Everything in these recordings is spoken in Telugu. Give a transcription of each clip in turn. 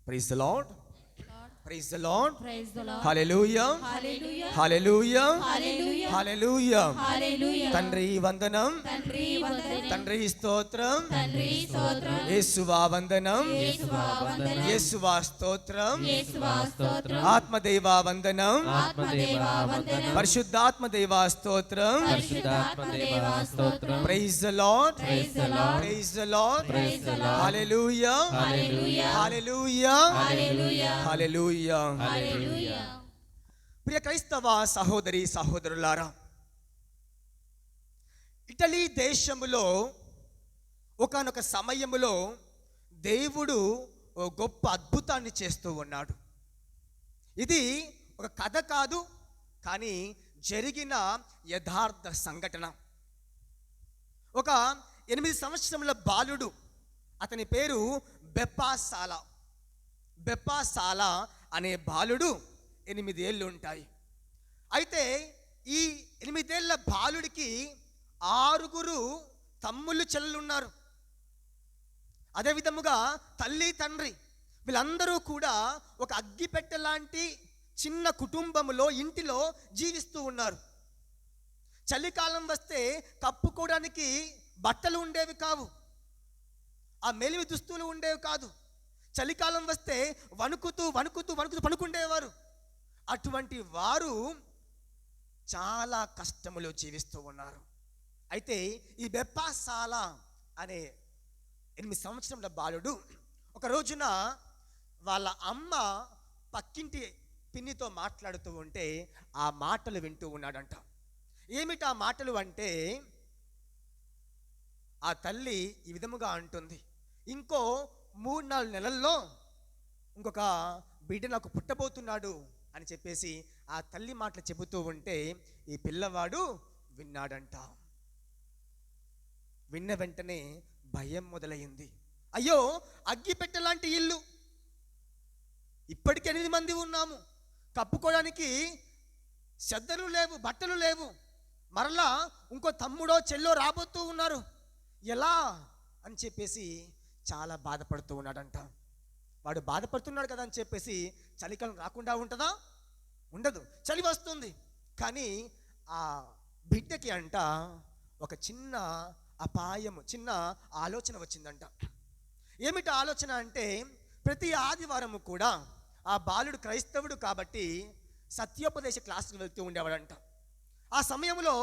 Praise the lord. Praise the lord. Praise the Lord. Hallelujah. Hallelujah. Hallelujah. Hallelujah. Hallelujah. Hallelujah. తండ్రి వందనం, తండ్రి వందనం. తండ్రి స్తోత్రం, తండ్రి స్తోత్రం. యేసువా వందనం, యేసువా వందనం. యేసువా స్తోత్రం, యేసువా స్తోత్రం. ఆత్మదేవా వందనం, ఆత్మదేవా వందనం. పరిశుద్ధాత్మదేవా స్తోత్రం. పరిశుద్ధాత్మదేవా స్తోత్రం. Praise the lord. Praise the Lord. Praise the lord. Praise the Lord. Hallelujah. Hallelujah. Hallelujah. Hallelujah. Hallelujah. Hallelujah. ప్రియ క్రైస్తవ సహోదరి సహోదరులారా, ఇటలీ దేశములో ఒకానొక సమయములో దేవుడు ఓ గొప్ప అద్భుతాన్ని చేస్తూ ఉన్నాడు. ఇది ఒక కథ కాదు, కానీ జరిగిన యథార్థ సంఘటన. ఒక 8 సంవత్సరముల బాలుడు, అతని పేరు బెప్పాసాల. బెప్పాసాల అనే బాలుడు 8 ఏళ్ళు ఉంటాయి. అయితే ఈ 8 ఏళ్ల బాలుడికి 6 తమ్ముళ్ళు చెల్లెలు ఉన్నారు. అదే విధముగా తల్లి తండ్రి వీళ్ళందరూ కూడా ఒక అగ్గిపెట్టె లాంటి చిన్న కుటుంబములో ఇంటిలో జీవిస్తూ ఉన్నారు. చలికాలం వస్తే కప్పుకోవడానికి బట్టలు ఉండేవి కావు, ఆ మెలిమి దుస్తులు ఉండేవి కాదు. చలికాలం వస్తే వణుకుతూ వణుకుతూ వణుకుతూ పనుకుండేవారు. అటువంటి వారు చాలా కష్టములో జీవిస్తూ ఉన్నారు. అయితే ఈ బెప్పాసాల అనే 8 సంవత్సరముల బాలుడు ఒక రోజున వాళ్ళ అమ్మ పక్కింటి పిన్నితో మాట్లాడుతూ ఉంటే ఆ మాటలు వింటూ ఉన్నాడంట. ఏమిటి ఆ మాటలు అంటే, ఆ తల్లి ఈ విధముగా అంటుంది, ఇంకో 3-4 నెలల్లో ఇంకొక బిడ్డ నాకు పుట్టబోతున్నాడు అని చెప్పేసి ఆ తల్లి మాటలు చెబుతూ ఉంటే ఈ పిల్లవాడు విన్నాడంట. విన్న వెంటనే భయం మొదలైంది. అయ్యో, అగ్గిపెట్టె లాంటి ఇల్లు, ఇప్పటికి 8 మంది ఉన్నాము, కప్పుకోవడానికి చెద్దరు లేవు, బట్టలు లేవు, మరలా ఇంకో తమ్ముడో చెల్లో రాబోతూ ఉన్నారు, ఎలా అని చెప్పేసి చాలా బాధపడుతూ ఉన్నాడంట. వాడు బాధపడుతున్నాడు కదా అని చెప్పేసి చలికాలం రాకుండా ఉంటుందా? ఉండదు, చలి వస్తుంది. కానీ ఆ బిడ్డకి అంట ఒక చిన్న అపాయము, చిన్న ఆలోచన వచ్చిందంట. ఏమిటి ఆలోచన అంటే, ప్రతి ఆదివారము కూడా ఆ బాలుడు క్రైస్తవుడు కాబట్టి సత్యోపదేశ క్లాసుకు వెళ్తూ ఉండేవాడంట. ఆ సమయంలో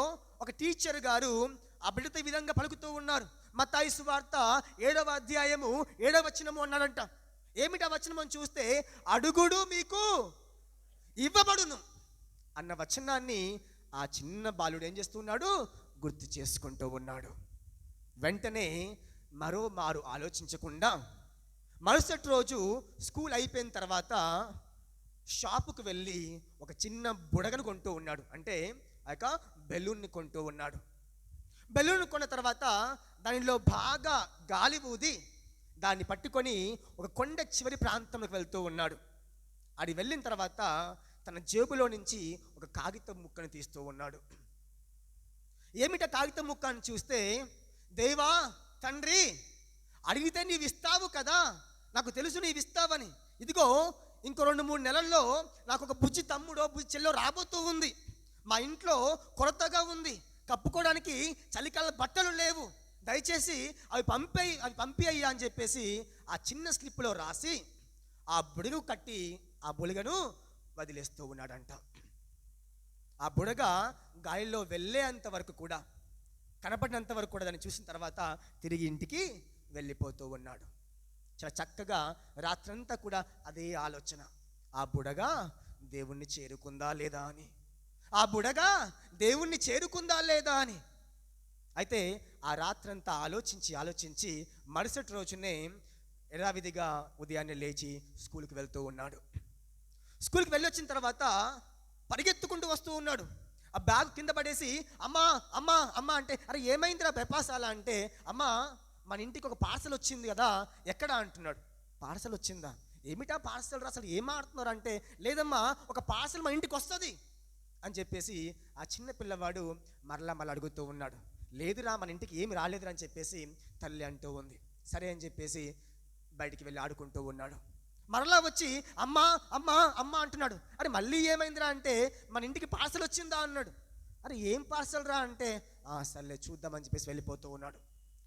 ఒక టీచర్ గారు ఆ బిడ్డతో ఈ విధంగా పలుకుతూ ఉన్నారు. మత్తయి సువార్త 7వ అధ్యాయము 7వ వచనము అన్నాడంట. ఏమిటి ఆ వచనం అని చూస్తే, అడుగుడు మీకు ఇవ్వబడును అన్న వచనాన్ని ఆ చిన్న బాలుడు ఏం చేస్తున్నాడు, గుర్తు చేసుకుంటూ ఉన్నాడు. వెంటనే మరో మారు ఆలోచించకుండా మరుసటి రోజు స్కూల్ అయిపోయిన తర్వాత షాపుకు వెళ్ళి ఒక చిన్న బుడగను కొంటూ ఉన్నాడు. అంటే ఆ యొక్క బెలూన్ని కొంటూ ఉన్నాడు. బెలూన్ కొన్న తర్వాత దానిలో బాగా గాలి ఊది దాన్ని పట్టుకొని ఒక కొండ చివరి ప్రాంతంలోకి వెళ్తూ ఉన్నాడు. అది వెళ్ళిన తర్వాత తన జేబులో నుంచి ఒక కాగితం ముక్కను తీస్తూ ఉన్నాడు. ఏమిటా కాగితం ముక్క అని చూస్తే, దేవా తండ్రి, అడిగితే నీవు ఇస్తావు కదా, నాకు తెలుసు నీవు ఇస్తావని. ఇదిగో ఇంకో 2-3 నెలల్లో నాకు ఒక బుజ్జి తమ్ముడో బుజ్జి చెల్లో రాబోతూ ఉంది, మా ఇంట్లో కొరతగా ఉంది, కప్పుకోవడానికి చలికాల బట్టలు లేవు, దయచేసి అవి పంపి అయ్యా అని చెప్పేసి ఆ చిన్న స్లిప్లో రాసి ఆ బుడగ కట్టి ఆ బుడగను వదిలేస్తూ ఉన్నాడంట. ఆ బుడగ గాలిలో వెళ్ళేంత వరకు కూడా, కనపడినంత వరకు కూడా దాన్ని చూసిన తర్వాత తిరిగి ఇంటికి వెళ్ళిపోతూ ఉన్నాడు. చాలా చక్కగా రాత్రంతా కూడా అదే ఆలోచన, ఆ బుడగ దేవుణ్ణి చేరుకుందా లేదా అని, ఆ బుడగ దేవుణ్ణి చేరుకుందా లేదా అని. అయితే ఆ రాత్రంతా ఆలోచించి మరుసటి రోజునే యథావిధిగా ఉదయాన్నే లేచి స్కూల్కి వెళ్తూ ఉన్నాడు. స్కూల్కి వెళ్ళి వచ్చిన తర్వాత పరిగెత్తుకుంటూ వస్తూ ఉన్నాడు. ఆ బ్యాగ్ కింద పడేసి అమ్మా అమ్మా అమ్మా అంటే, అరే ఏమైందిరా బెప్పాసాల అంటే, అమ్మా మన ఇంటికి ఒక పార్సల్ వచ్చింది కదా, ఎక్కడ అంటున్నాడు. పార్సల్ వచ్చిందా? ఏమిటా పార్సల్ రా, అసలు ఏం ఆడుతున్నారు అంటే, లేదమ్మా ఒక పార్సల్ మన ఇంటికి వస్తుంది అని చెప్పేసి ఆ చిన్న పిల్లవాడు మరలా అడుగుతూ ఉన్నాడు. లేదురా మన ఇంటికి ఏమి రాలేదురా అని చెప్పేసి తల్లి అంటూ ఉంది. సరే అని చెప్పేసి బయటికి వెళ్ళి ఆడుకుంటూ ఉన్నాడు. మరలా వచ్చి అమ్మా అమ్మా అమ్మా అంటున్నాడు. అరే మళ్ళీ ఏమైందిరా అంటే మన ఇంటికి పార్సల్ వచ్చిందా అన్నాడు. అరే ఏం పార్సల్ రా అంటే సర్లే చూద్దామని చెప్పేసి వెళ్ళిపోతూ ఉన్నాడు.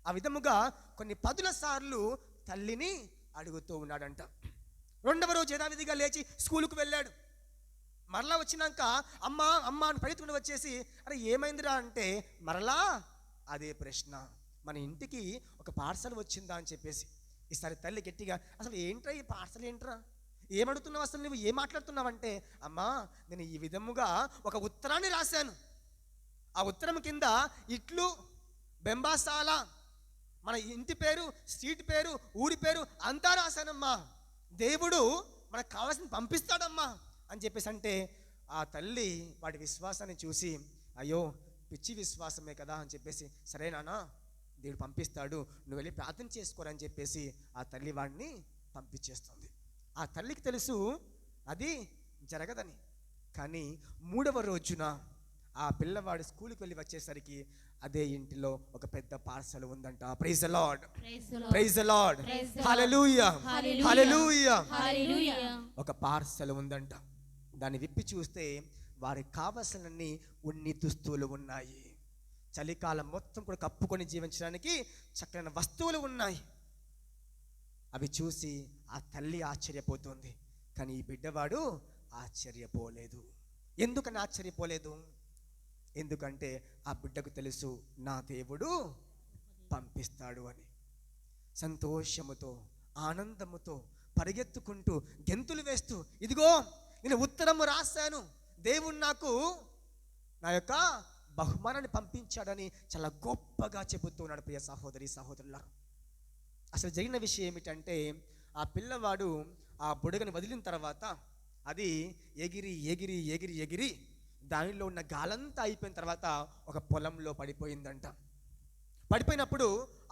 ఆ విధముగా కొన్ని 10 సార్లు తల్లిని అడుగుతూ ఉన్నాడంట. 2వ రోజు యథావిధిగా లేచి స్కూలుకు వెళ్ళాడు. మరలా వచ్చినాక అమ్మ అమ్మ అని పరిగెత్తుకుని వచ్చేసి అరే ఏమైందిరా అంటే మరలా అదే ప్రశ్న, మన ఇంటికి ఒక పార్సల్ వచ్చిందా అని చెప్పేసి. ఈసారి తల్లి గట్టిగా అసలు ఏంట్రా ఈ పార్సల్ ఏంట్రా, ఏమడుగుతున్నావు, అసలు నువ్వు ఏం మాట్లాడుతున్నావు అంటే అమ్మా నేను ఈ విధముగా ఒక ఉత్తరాన్ని రాశాను. ఆ ఉత్తరం కింద ఇట్లు బెంబాసాల, మన ఇంటి పేరు, స్ట్రీట్ పేరు, ఊరి పేరు అంతా రాశానమ్మా. దేవుడు మనకు కావాల్సింది పంపిస్తాడమ్మా అని చెప్పేసి అంటే ఆ తల్లి వాడి విశ్వాసాన్ని చూసి అయ్యో పిచ్చి విశ్వాసమే కదా అని చెప్పేసి సరే నాన్న దేవుడు పంపిస్తాడు, నువ్వు వెళ్ళి ప్రార్థన చేసుకోరని చెప్పేసి ఆ తల్లి వాడిని పంపించేస్తుంది. ఆ తల్లికి తెలుసు అది జరగదని. కానీ 3వ రోజున ఆ పిల్లవాడు స్కూల్కి వెళ్ళి వచ్చేసరికి అదే ఇంటిలో ఒక పెద్ద పార్సల్ ఉందంట. Praise the lord, praise the lord, hallelujah, hallelujah. ఒక పార్సల్ ఉందంట. దాన్ని విప్పి చూస్తే వారికి కావలసినన్ని ఉన్ని దుస్తువులు ఉన్నాయి. చలికాలం మొత్తం కూడా కప్పుకొని జీవించడానికి చక్కని వస్తువులు ఉన్నాయి. అవి చూసి ఆ తల్లి ఆశ్చర్యపోతుంది. కానీ ఈ బిడ్డవాడు ఆశ్చర్యపోలేదు. ఎందుకని ఆశ్చర్యపోలేదు? ఎందుకంటే ఆ బిడ్డకు తెలుసు నా దేవుడు పంపిస్తాడు అని. సంతోషముతో ఆనందముతో పరిగెత్తుకుంటూ గెంతులు వేస్తూ ఇదిగో నేను ఉత్తరము రాశాను, దేవుడు నాకు నా యొక్క బహుమానాన్ని పంపించాడని చాలా గొప్పగా చెబుతూ ఉన్నాడు. ప్రియ సహోదరి సహోదరులారా, అసలు జరిగిన విషయం ఏమిటంటే ఆ పిల్లవాడు ఆ బుడగను వదిలిన తర్వాత అది ఎగిరి ఎగిరి ఎగిరి ఎగిరి దానిలో ఉన్న గాలంతా అయిపోయిన తర్వాత ఒక పొలంలో పడిపోయిందంట. పడిపోయినప్పుడు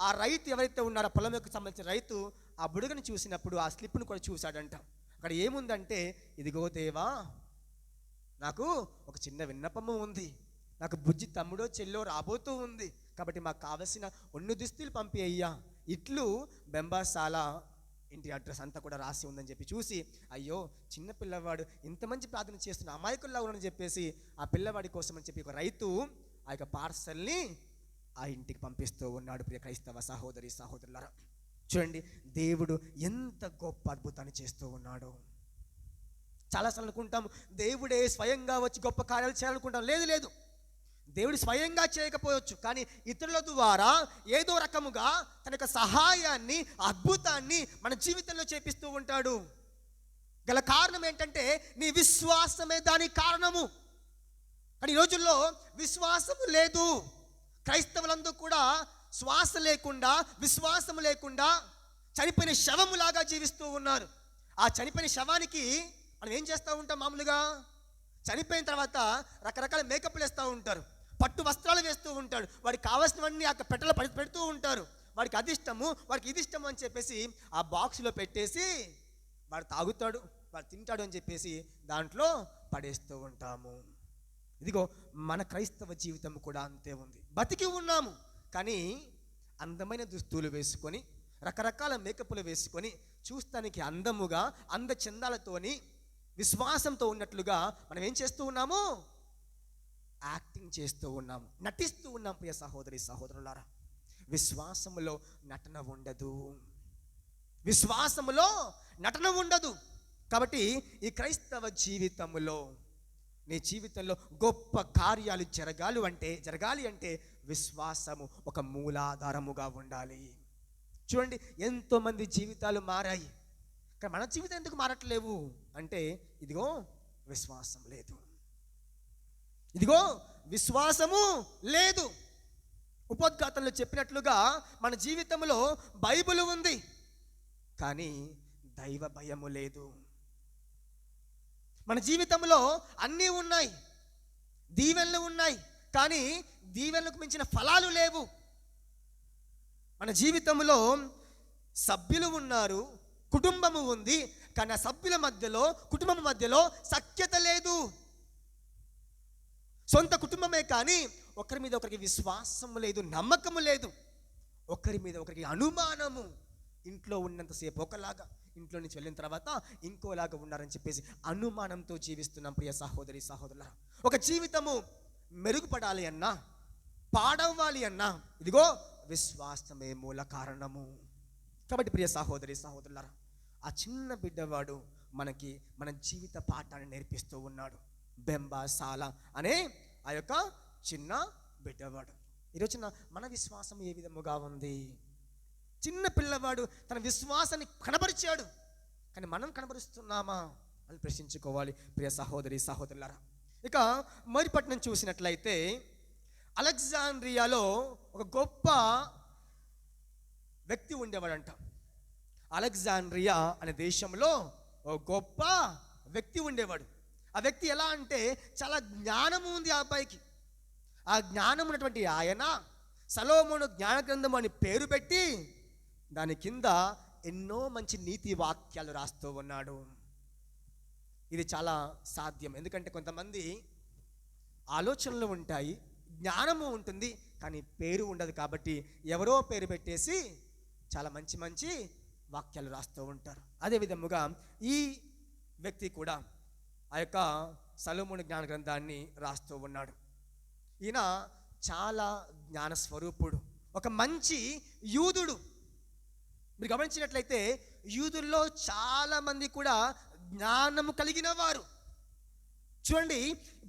ఆ రైతు ఎవరైతే ఉన్నారో పొలం యొక్క సంబంధించిన రైతు ఆ బుడగను చూసినప్పుడు ఆ స్లిప్ను కూడా చూశాడంట. అక్కడ ఏముందంటే ఇదిగో దేవా నాకు ఒక చిన్న విన్నపము ఉంది, నాకు బుజ్జి తమ్ముడో చెల్లో రాబోతూ ఉంది, కాబట్టి మాకు కావలసిన ఒన్ను దుస్తులు పంపి అయ్యా, ఇట్లు బెంబాసాల ఇంటి అడ్రస్ అంతా కూడా రాసి ఉందని చెప్పి చూసి అయ్యో చిన్న పిల్లవాడు ఇంత మంచి ప్రార్థన చేస్తున్న అమాయకుల్లా ఉన్నాడని చెప్పేసి ఆ పిల్లవాడి కోసం అని చెప్పి ఒక రైతు ఆ యొక్క పార్సల్ని ఆ ఇంటికి పంపిస్తూ ఉన్నాడు. ప్రియ క్రైస్తవ సహోదరి సహోదరులారా, చూడండి దేవుడు ఎంత గొప్ప అద్భుతాన్ని చేస్తూ ఉన్నాడు. చాలాసార్లు అనుకుంటాము దేవుడే స్వయంగా వచ్చి గొప్ప కార్యాలు చేయాలనుకుంటాం. లేదు లేదు, దేవుడు స్వయంగా చేయకపోవచ్చు, కానీ ఇతరుల ద్వారా ఏదో రకముగా తన యొక్క సహాయాన్ని అద్భుతాన్ని మన జీవితంలో చేపిస్తూ ఉంటాడు. గల కారణం ఏంటంటే నీ విశ్వాసమే దానికి కారణము. కానీ ఈ రోజుల్లో విశ్వాసము లేదు. క్రైస్తవులందరూ కూడా శ్వాస లేకుండా విశ్వాసము లేకుండా చనిపోయిన శవములాగా జీవిస్తూ ఉన్నారు. ఆ చనిపోయిన శవానికి మనం ఏం చేస్తూ ఉంటాం? మామూలుగా చనిపోయిన తర్వాత రకరకాల మేకప్లు వేస్తూ ఉంటారు, పట్టు వస్త్రాలు వేస్తూ ఉంటాడు, వాడికి కావాల్సినవన్నీ ఆ పెట్టెలో పెడుతూ ఉంటారు. వాడికి అది ఇష్టము, వాడికి ఇది ఇష్టము అని చెప్పేసి ఆ బాక్స్లో పెట్టేసి వాడు తాగుతాడు, వాడు తింటాడు అని చెప్పేసి దాంట్లో పడేస్తూ ఉంటాము. ఇదిగో మన క్రైస్తవ జీవితం కూడా అంతే ఉంది. బతికి ఉన్నాము కానీ అందమైన దుస్తులు వేసుకొని రకరకాల మేకప్లు వేసుకొని చూస్తానికి అందముగా అందచందాలతోని విశ్వాసంతో ఉన్నట్లుగా మనం ఏం చేస్తూ ఉన్నాము? యాక్టింగ్ చేస్తూ ఉన్నాము, నటిస్తూ ఉన్నాం. ప్రియ సహోదరి సహోదరులారా, విశ్వాసములో నటన ఉండదు, విశ్వాసములో నటన ఉండదు. కాబట్టి ఈ క్రైస్తవ జీవితంలో నీ జీవితంలో గొప్ప కార్యాలు జరగాలి అంటే విశ్వాసము ఒక మూలాధారముగా ఉండాలి. చూడండి, ఎంతోమంది జీవితాలు మారాయి, కానీ మన జీవితం ఎందుకు మారట్లేవు అంటే ఇదిగో విశ్వాసం లేదు, ఇదిగో విశ్వాసము లేదు. ఉపోద్ఘాతంలో చెప్పినట్లుగా మన జీవితంలో బైబిల్ ఉంది కానీ దైవ భయము లేదు. మన జీవితంలో అన్నీ ఉన్నాయి, దీవెనలు ఉన్నాయి కానీ దీవెనలకు మించిన ఫలాలు లేవు. మన జీవితంలో సభ్యులు ఉన్నారు, కుటుంబము ఉంది, కానీ ఆ సభ్యుల మధ్యలో కుటుంబం మధ్యలో సఖ్యత లేదు. సొంత కుటుంబమే కానీ ఒకరి మీద ఒకరికి విశ్వాసము లేదు, నమ్మకము లేదు, ఒకరి మీద ఒకరికి అనుమానము. ఇంట్లో ఉన్నంతసేపు ఒకలాగా, ఇంట్లో నుంచి వెళ్ళిన తర్వాత ఇంకోలాగా ఉన్నారని చెప్పేసి అనుమానంతో జీవిస్తున్నాం ప్రియ సహోదరి సహోదరులారా. ఒక జీవితము మెరుగుపడాలి అన్నా, పాడవ్వాలి అన్నా, ఇదిగో విశ్వాసమే మూల కారణము. కాబట్టి ప్రియ సహోదరి సహోదరులారా, ఆ చిన్న బిడ్డవాడు మనకి మన జీవిత పాఠాన్ని నేర్పిస్తూ ఉన్నాడు. బెంబాసాల అనే ఆ యొక్క చిన్న బిడ్డవాడు. ఈరోజున మన విశ్వాసం ఏ విధముగా ఉంది? చిన్న పిల్లవాడు తన విశ్వాసాన్ని కనబరిచాడు, కానీ మనం కనబరుస్తున్నామా అని ప్రశ్నించుకోవాలి ప్రియ సహోదరి సహోదరులారా. ఇక మొదటిపట్నం చూసినట్లయితే అలెగ్జాండ్రియాలో ఒక గొప్ప వ్యక్తి ఉండేవాడంట. అలెగ్జాండ్రియా అనే దేశంలో ఒక గొప్ప వ్యక్తి ఉండేవాడు. ఆ వ్యక్తి ఎలా అంటే చాలా జ్ఞానము ఉంది ఆ అబ్బాయికి. ఆ జ్ఞానం ఉన్నటువంటి ఆయన సలోమోను జ్ఞాన గ్రంథం అని పేరు పెట్టి దాని కింద ఎన్నో మంచి నీతి వాక్యాలు రాస్తూ ఉన్నాడు. ఇది చాలా సాధ్యం, ఎందుకంటే కొంతమంది ఆలోచనలు ఉంటాయి, జ్ఞానము ఉంటుంది, కానీ పేరు ఉండదు. కాబట్టి ఎవరో పేరు పెట్టేసి చాలా మంచి మంచి వాక్యాలు రాస్తూ ఉంటారు. అదే విధముగా ఈ వ్యక్తి కూడా ఆ యొక్క సలోమోను జ్ఞాన గ్రంథాన్ని రాస్తూ ఉన్నాడు. ఈయన చాలా జ్ఞాన స్వరూపుడు, ఒక మంచి యూదుడు. మీరు గమనించినట్లయితే యూదుల్లో చాలా మంది కూడా జ్ఞానము కలిగిన వారు. చూడండి,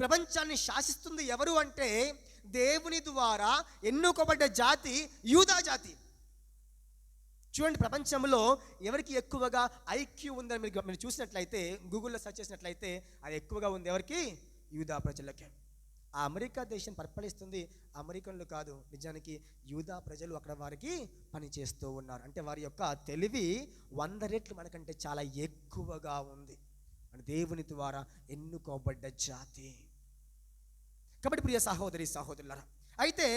ప్రపంచాన్ని శాసిస్తుంది ఎవరు అంటే దేవుని ద్వారా ఎన్నుకోబడ్డ జాతి యూదా జాతి. చూడండి, ప్రపంచంలో ఎవరికి ఎక్కువగా ఐక్యూ ఉందని మీరు చూసినట్లయితే, గూగుల్లో సెర్చ్ చేసినట్లయితే అది ఎక్కువగా ఉంది ఎవరికి? యూదా ప్రజలకే. ఆ అమెరికా దేశం పరిపాలిస్తుంది అమెరికన్లు కాదు, నిజానికి యూదా ప్రజలు అక్కడ వారికి పని చేస్తూ ఉన్నారు. అంటే వారి యొక్క తెలివి 100 రెట్లు మనకంటే చాలా ఎక్కువగా ఉంది. అంటే దేవుని ద్వారా ఎన్నుకోబడ్డ జాతి. కాబట్టి ప్రియ సహోదరి సహోదరులారా, అయితే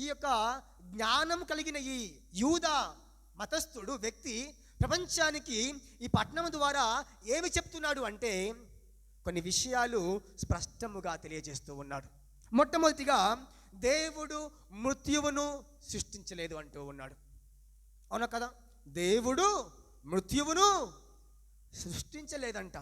ఈ యొక్క జ్ఞానం కలిగిన ఈ యూదా మతస్థుడు వ్యక్తి ప్రపంచానికి ఈ పట్టణం ద్వారా ఏమి చెప్తున్నాడు అంటే కొన్ని విషయాలు స్పష్టముగా తెలియజేస్తూ ఉన్నాడు. మొట్టమొదటిగా దేవుడు మృత్యువును సృష్టించలేదు అంటూ ఉన్నాడు. అవునా కదా? దేవుడు మృత్యువును సృష్టించలేదంట.